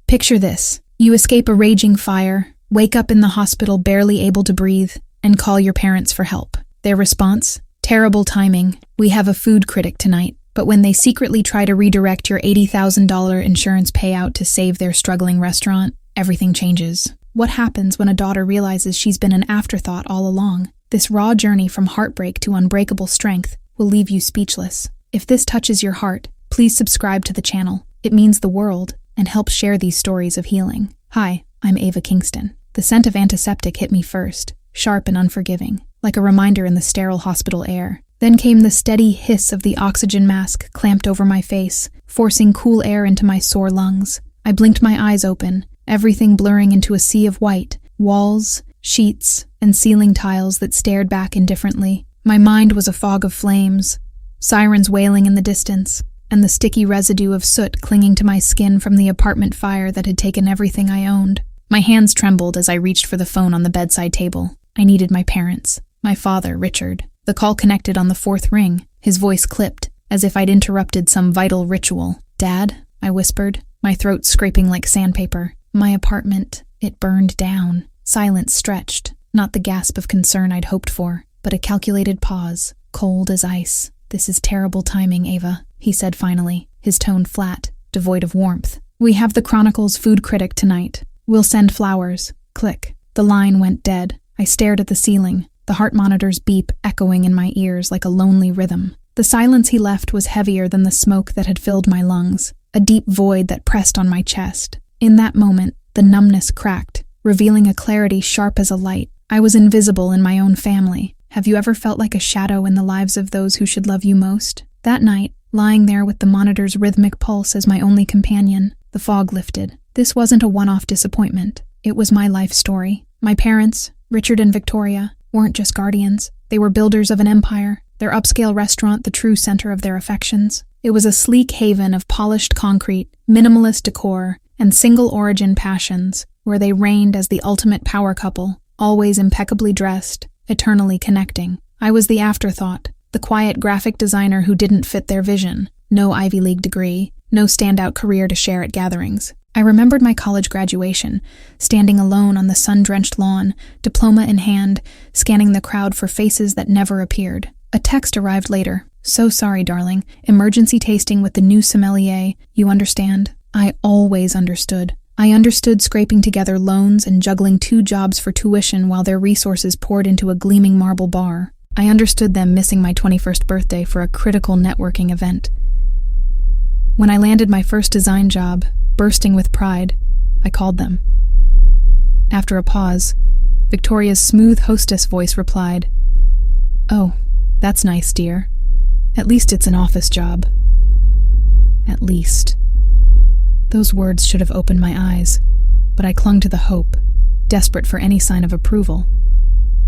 Picture this. You escape a raging fire, wake up in the hospital barely able to breathe, and call your parents for help. Their response? Terrible timing. We have a food critic tonight. But when they secretly try to redirect your $80,000 insurance payout to save their struggling restaurant, everything changes. What happens when a daughter realizes she's been an afterthought all along? This raw journey from heartbreak to unbreakable strength will leave you speechless. If this touches your heart, please subscribe to the channel. It means the world, and helps share these stories of healing. Hi, I'm Ava Kingston. The scent of antiseptic hit me first, sharp and unforgiving, like a reminder in the sterile hospital air. Then came the steady hiss of the oxygen mask clamped over my face, forcing cool air into my sore lungs. I blinked my eyes open, everything blurring into a sea of white, walls, sheets, and ceiling tiles that stared back indifferently. My mind was a fog of flames, sirens wailing in the distance, and the sticky residue of soot clinging to my skin from the apartment fire that had taken everything I owned. My hands trembled as I reached for the phone on the bedside table. I needed my parents, my father, Richard. The call connected on the fourth ring, his voice clipped, as if I'd interrupted some vital ritual. "Dad," I whispered, my throat scraping like sandpaper. "My apartment, it burned down." Silence stretched, not the gasp of concern I'd hoped for, but a calculated pause, cold as ice. "This is terrible timing, Ava," he said finally, his tone flat, devoid of warmth. "We have the Chronicle's food critic tonight. We'll send flowers." Click. The line went dead. I stared at the ceiling, the heart monitor's beep echoing in my ears like a lonely rhythm. The silence he left was heavier than the smoke that had filled my lungs, a deep void that pressed on my chest. In that moment, the numbness cracked, revealing a clarity sharp as a light. I was invisible in my own family. Have you ever felt like a shadow in the lives of those who should love you most? That night, lying there with the monitor's rhythmic pulse as my only companion, the fog lifted. This wasn't a one-off disappointment. It was my life story. My parents, Richard and Victoria, weren't just guardians. They were builders of an empire, their upscale restaurant the true center of their affections. It was a sleek haven of polished concrete, minimalist decor, and single-origin passions, where they reigned as the ultimate power couple, always impeccably dressed, eternally connecting. I was the afterthought, the quiet graphic designer who didn't fit their vision. No Ivy League degree, no standout career to share at gatherings. I remembered my college graduation, standing alone on the sun-drenched lawn, diploma in hand, scanning the crowd for faces that never appeared. A text arrived later. "So sorry, darling. Emergency tasting with the new sommelier. You understand?" I always understood. I understood scraping together loans and juggling 2 jobs for tuition while their resources poured into a gleaming marble bar. I understood them missing my 21st birthday for a critical networking event. When I landed my first design job, bursting with pride, I called them. After a pause, Victoria's smooth hostess voice replied, "Oh, that's nice, dear. At least it's an office job." At least. Those words should have opened my eyes, but I clung to the hope, desperate for any sign of approval.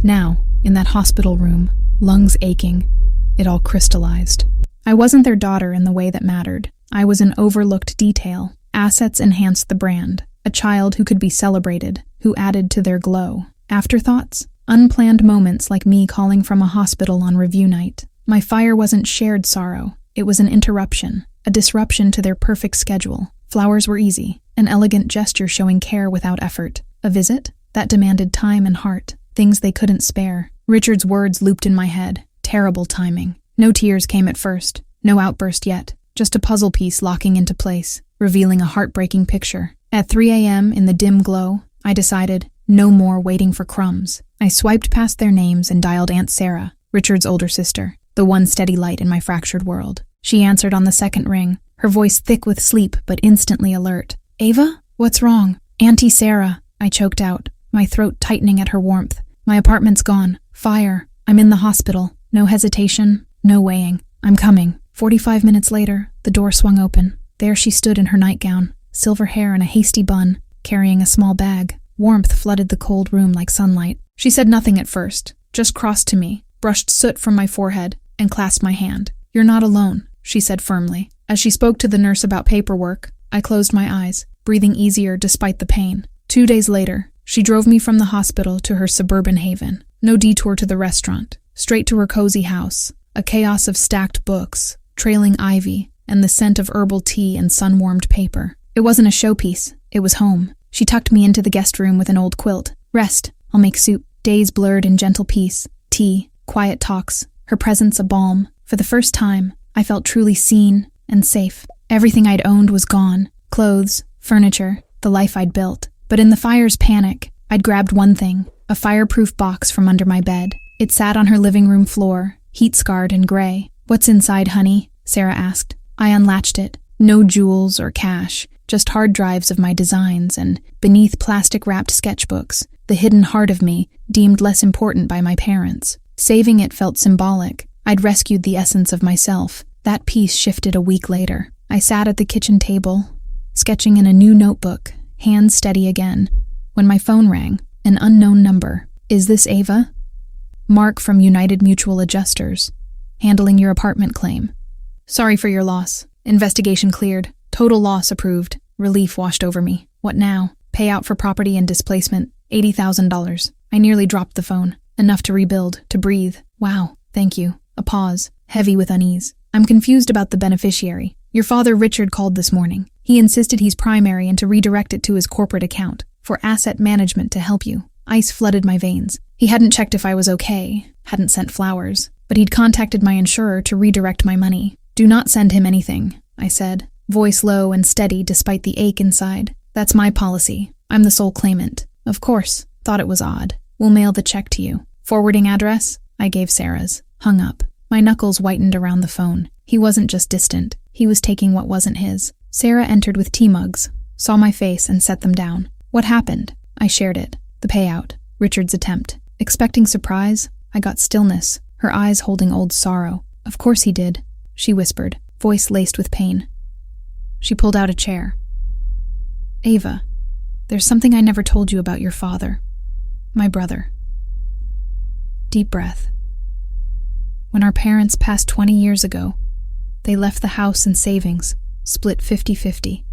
Now, in that hospital room, lungs aching, it all crystallized. I wasn't their daughter in the way that mattered. I was an overlooked detail. Assets enhanced the brand, a child who could be celebrated, who added to their glow. Afterthoughts? Unplanned moments like me calling from a hospital on review night. My fire wasn't shared sorrow. It was an interruption, a disruption to their perfect schedule. Flowers were easy, an elegant gesture showing care without effort. A visit? That demanded time and heart, things they couldn't spare. Richard's words looped in my head. Terrible timing. No tears came at first, no outburst yet, just a puzzle piece locking into place, revealing a heartbreaking picture. At 3 a.m. in the dim glow, I decided, no more waiting for crumbs. I swiped past their names and dialed Aunt Sarah, Richard's older sister, the one steady light in my fractured world. She answered on the second ring, her voice thick with sleep but instantly alert. "Ava? What's wrong?" "Auntie Sarah," I choked out, my throat tightening at her warmth. "My apartment's gone. Fire. I'm in the hospital." No hesitation, no weighing. "I'm coming." 45 minutes later, the door swung open. There she stood in her nightgown, silver hair in a hasty bun, carrying a small bag. Warmth flooded the cold room like sunlight. She said nothing at first, just crossed to me, brushed soot from my forehead, and clasped my hand. "You're not alone," she said firmly. As she spoke to the nurse about paperwork, I closed my eyes, breathing easier despite the pain. 2 days later, she drove me from the hospital to her suburban haven. No detour to the restaurant, straight to her cozy house, a chaos of stacked books, trailing ivy, and the scent of herbal tea and sun-warmed paper. It wasn't a showpiece. It was home. She tucked me into the guest room with an old quilt. Rest. I'll make soup. Days blurred in gentle peace. Tea. Quiet talks. Her presence a balm. For the first time, I felt truly seen and safe. Everything I'd owned was gone. Clothes, furniture, the life I'd built. But in the fire's panic, I'd grabbed one thing, a fireproof box from under my bed. It sat on her living room floor, heat-scarred and gray. "What's inside, honey?" Sarah asked. I unlatched it. No jewels or cash, just hard drives of my designs, and beneath plastic-wrapped sketchbooks, the hidden heart of me, deemed less important by my parents. Saving it felt symbolic. I'd rescued the essence of myself. That piece shifted a week later. I sat at the kitchen table, sketching in a new notebook, hands steady again, when my phone rang. An unknown number. "Is this Ava?" "Mark from United Mutual Adjusters. Handling your apartment claim. Sorry for your loss. Investigation cleared. Total loss approved." Relief washed over me. "What now?" "Payout for property and displacement. $80,000. I nearly dropped the phone. Enough to rebuild, to breathe. "Wow, thank you." A pause, heavy with unease. "I'm confused about the beneficiary. Your father Richard called this morning. He insisted he's primary and to redirect it to his corporate account for asset management to help you." Ice flooded my veins. He hadn't checked if I was okay, hadn't sent flowers, but he'd contacted my insurer to redirect my money. "Do not send him anything," I said, voice low and steady despite the ache inside. "That's my policy. I'm the sole claimant." "Of course." Thought it was odd. "We'll mail the check to you." "Forwarding address?" I gave Sarah's. Hung up. My knuckles whitened around the phone. He wasn't just distant. He was taking what wasn't his. Sarah entered with tea mugs, saw my face and set them down. "What happened?" I shared it. "The payout. Richard's attempt." Expecting surprise, I got stillness, her eyes holding old sorrow. "Of course he did," she whispered, voice laced with pain. She pulled out a chair. "Ava, there's something I never told you about your father. My brother." Deep breath. When our parents passed 20 years ago, they left the house and savings, split 50-50.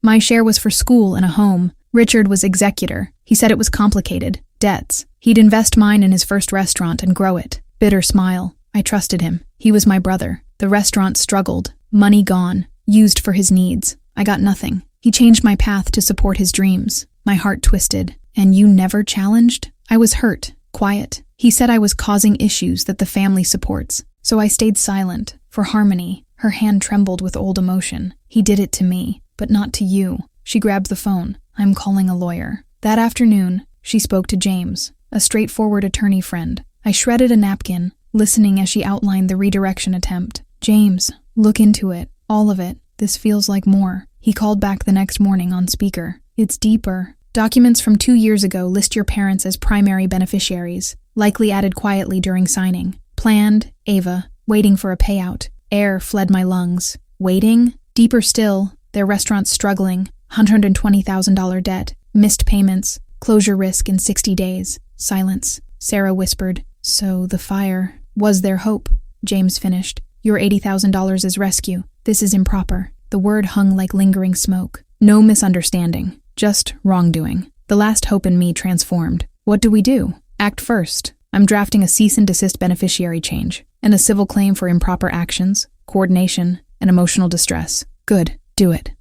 My share was for school and a home. Richard was executor. He said it was complicated. Debts. He'd invest mine in his first restaurant and grow it. Bitter smile. I trusted him. He was my brother. The restaurant struggled. Money gone. Used for his needs. I got nothing. He changed my path to support his dreams. My heart twisted. "And you never challenged?" I was hurt. Quiet. He said I was causing issues that the family supports. So I stayed silent. For harmony. Her hand trembled with old emotion. "He did it to me, but not to you." She grabbed the phone. "I'm calling a lawyer." That afternoon, she spoke to James, a straightforward attorney friend. I shredded a napkin, listening as she outlined the redirection attempt. "James, look into it. All of it. This feels like more." He called back the next morning on speaker. "It's deeper. Documents from 2 years ago list your parents as primary beneficiaries, likely added quietly during signing. Planned, Ava, waiting for a payout. Air fled my lungs. Waiting? Deeper still, their restaurant's struggling. $120,000 debt. Missed payments. Closure risk in 60 days. Silence. Sarah whispered. "So the fire was their hope." James finished. "Your $80,000 is rescue. This is improper." The word hung like lingering smoke. No misunderstanding. Just wrongdoing. The last hope in me transformed. What do we do? Act first. I'm drafting a cease and desist beneficiary change, and a civil claim for improper actions, coordination, and emotional distress. Good. Do it.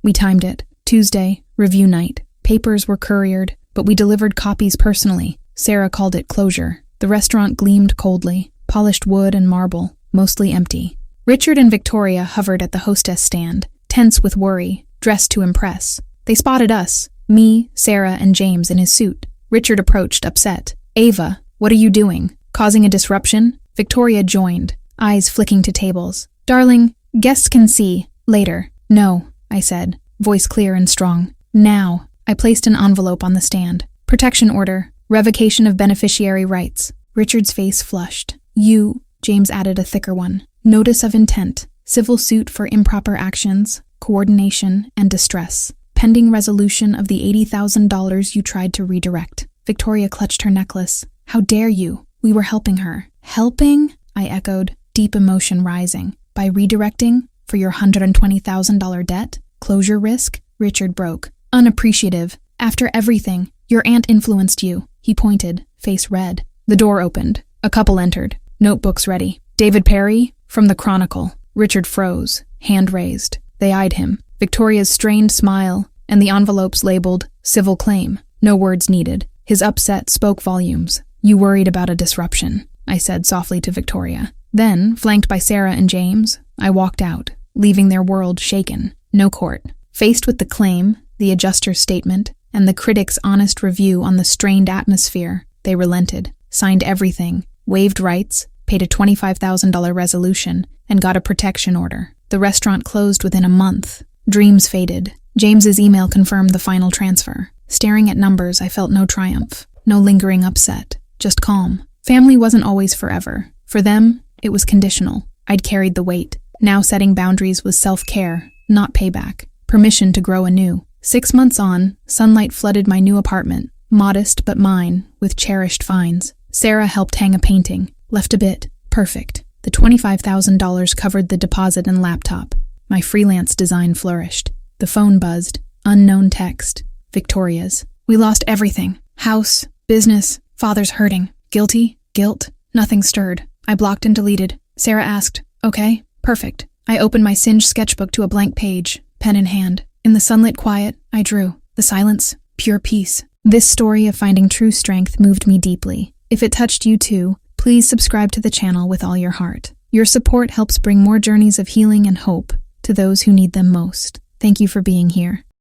We timed it. Tuesday, review night. Papers were couriered, but we delivered copies personally. Sarah called it closure. The restaurant gleamed coldly. Polished wood and marble, mostly empty. Richard and Victoria hovered at the hostess stand, tense with worry, dressed to impress. They spotted us, me, Sarah, and James in his suit. Richard approached, upset. "Ava, what are you doing? Causing a disruption?" Victoria joined, eyes flicking to tables. "Darling, guests can see. Later." "No," I said, voice clear and strong. "Now." I placed an envelope on the stand. "Protection order. Revocation of beneficiary rights." Richard's face flushed. "You," James added a thicker one. "Notice of intent. Civil suit for improper actions, coordination, and distress. Pending resolution of the $80,000 you tried to redirect." Victoria clutched her necklace. "How dare you? We were helping her." "Helping?" I echoed, deep emotion rising. "By redirecting? For your $120,000 debt? Closure risk?" Richard broke. "Unappreciative. After everything, your aunt influenced you." He pointed, face red. The door opened. A couple entered. Notebooks ready. "David Perry?" From the Chronicle. Richard froze, hand raised. They eyed him. Victoria's strained smile, and the envelopes labeled civil claim. No words needed. His upset spoke volumes. You worried about a disruption, I said softly to Victoria. Then, flanked by Sarah and James, I walked out, leaving their world shaken. No court. Faced with the claim, the adjuster's statement, and the critic's honest review on the strained atmosphere, they relented, signed everything, waived rights, paid a $25,000 resolution, and got a protection order. The restaurant closed within a month. Dreams faded. James's email confirmed the final transfer. Staring at numbers, I felt no triumph, no lingering upset, just calm. Family wasn't always forever. For them, it was conditional. I'd carried the weight. Now setting boundaries was self-care, not payback. Permission to grow anew. 6 months on, sunlight flooded my new apartment, modest but mine, with cherished finds. Sarah helped hang a painting, left a bit. Perfect. The $25,000 covered the deposit and laptop. My freelance design flourished. The phone buzzed. Unknown text. Victoria's. We lost everything. House, business, father's hurting. Guilty? Guilt? Nothing stirred. I blocked and deleted. Sarah asked, okay, perfect. I opened my singed sketchbook to a blank page, pen in hand. In the sunlit quiet, I drew. The silence, pure peace. This story of finding true strength moved me deeply. If it touched you too, please subscribe to the channel with all your heart. Your support helps bring more journeys of healing and hope to those who need them most. Thank you for being here.